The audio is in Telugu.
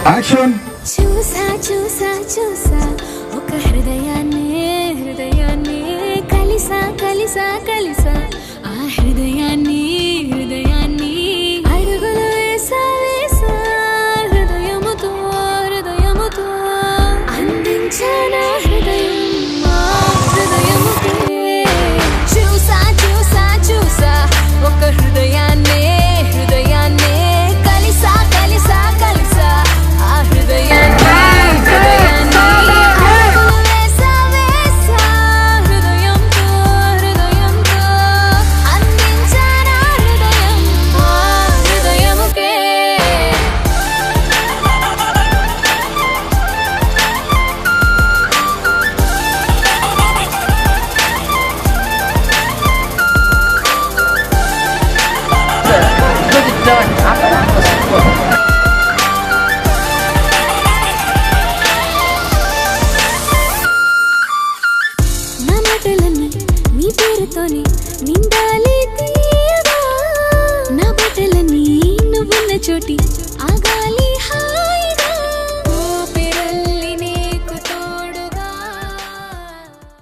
యాక్షన్. చూసా చూసా చూసా ఒక హృదయాన్ని కలిసా కలిసా కలిసా ఆ హృదయాన్ని అడుగులు వేసా వేసా హృదయముతో అందించానా హృదయం ఆ హృదయముకే. చూసా చూసా చూసా ఒక హృదయాన్ని కలిసా కలిసా కలిసా ఆ హృదయాన్ని అడుగులు వేసా వేసా హృదయంతో అందించానా హృదయం ఆ హృదయముకే. నా మాటలన్నీ నీ పేరుతోనే నిండాలి తీయగా, నా బట్టలన్నీ నువ్వున్న చోటి